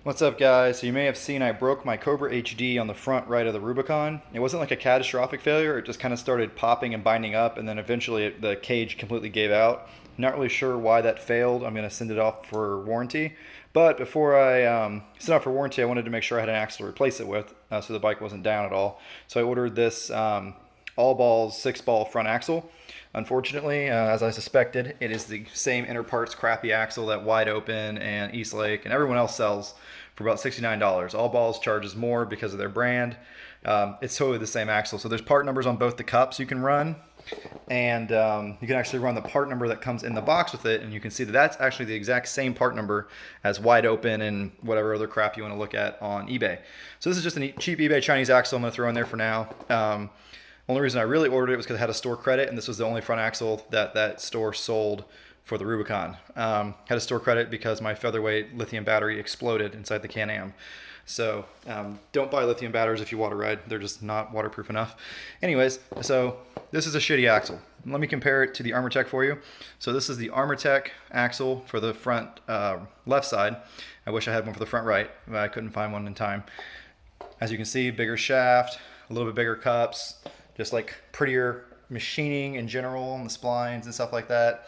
What's up, guys? So you may have seen I broke my Cobra HD on the front right of the Rubicon. It wasn't like a catastrophic failure. It just kind of started popping and binding up, and then eventually the cage completely gave out. Not really sure why that failed. I'm going to send it off for warranty. But before I sent off for warranty, I wanted to make sure I had an axle to replace it with, so the bike wasn't down at all. So I ordered this all balls 6-ball front axle. Unfortunately, as I suspected, it is the same inner parts crappy axle that Wide Open and Eastlake and everyone else sells for about $69. All Balls charges more because of their brand. It's totally the same axle. So there's part numbers on both the cups you can run, and you can actually run the part number that comes in the box with it, and you can see that that's actually the exact same part number as Wide Open and whatever other crap you want to look at on eBay. So this is just a cheap eBay Chinese axle I'm going to throw in there for now. Only reason I really ordered it was because it had a store credit, and this was the only front axle that that store sold for the Rubicon. Had a store credit because my featherweight lithium battery exploded inside the Can-Am. So don't buy lithium batteries if you water ride. They're just not waterproof enough. Anyways, so this is a shitty axle. Let me compare it to the ArmorTech for you. So this is the ArmorTech axle for the front left side. I wish I had one for the front right, but I couldn't find one in time. As you can see, bigger shaft, a little bit bigger cups, just like prettier machining in general and the splines and stuff like that.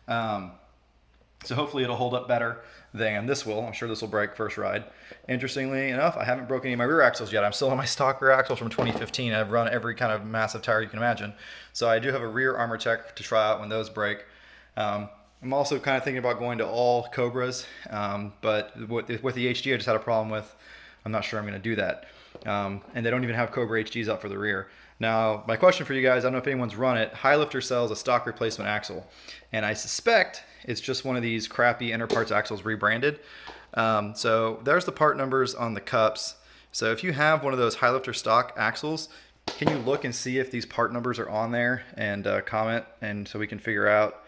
So hopefully it'll hold up better than this will. I'm sure this will break first ride. Interestingly enough, I haven't broken any of my rear axles yet. I'm still on my stock rear axles from 2015. I've run every kind of massive tire you can imagine. So I do have a rear ArmorTech to try out when those break. I'm also kind of thinking about going to all Cobras, but with the HD I just had a problem with. I'm not sure I'm going to do that. And they don't even have Cobra HDs out for the rear. Now, my question for you guys, I don't know if anyone's run it, Highlifter sells a stock replacement axle, and I suspect it's just one of these crappy inner parts axles rebranded. So there's the part numbers on the cups. So if you have one of those Highlifter stock axles, can you look and see if these part numbers are on there and comment, and so we can figure out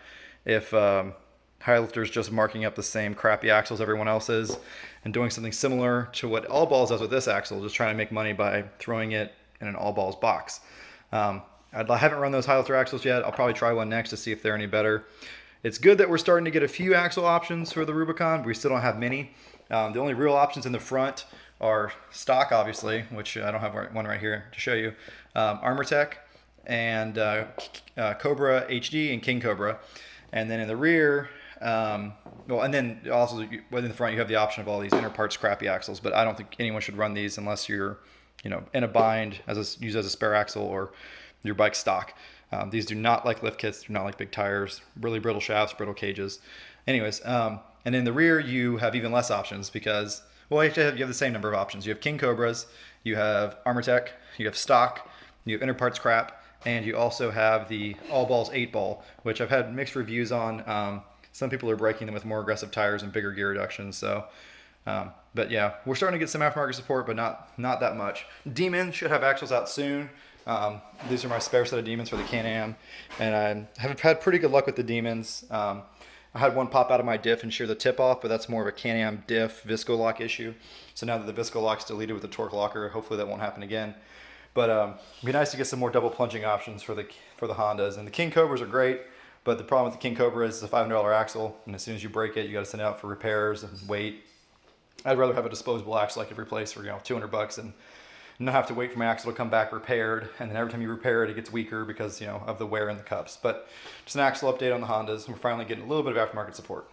if Highlifter's just marking up the same crappy axles everyone else is and doing something similar to what All Balls does with this axle, just trying to make money by throwing it in an All Balls box. I haven't run those Highlifter axles yet. I'll probably try one next to see if they're any better. It's good that we're starting to get a few axle options for the Rubicon, but we still don't have many. The only real options in the front are stock, obviously, which I don't have one right here to show you, ArmorTech and Cobra HD and King Cobra. And then in the rear, and then also within the front, you have the option of all these inner parts crappy axles, but I don't think anyone should run these unless you're, in a bind, used as a spare axle or your bike stock. These do not like lift kits, do not like big tires, really brittle shafts, brittle cages. Anyways, and in the rear, you have even less options because, well, you have the same number of options. You have King Cobras, you have ArmorTech, you have stock, you have inner parts crap, and you also have the All Balls 8-ball, which I've had mixed reviews on. Some people are breaking them with more aggressive tires and bigger gear reductions. So, but yeah, we're starting to get some aftermarket support, but not that much. Demon should have axles out soon. These are my spare set of Demons for the Can-Am, and I have had pretty good luck with the Demons. I had one pop out of my diff and shear the tip off, but that's more of a Can-Am diff Visco lock issue. So now that the Visco lock's deleted with the torque locker, hopefully that won't happen again. But it'd be nice to get some more double plunging options for the Hondas. And the King Cobras are great, but the problem with the King Cobra is it's a $500 axle, and as soon as you break it, you got to send it out for repairs and wait. I'd rather have a disposable axle I could replace for $200 and not have to wait for my axle to come back repaired, and then every time you repair it, it gets weaker because of the wear in the cups. But just an axle update on the Hondas. We're finally getting a little bit of aftermarket support.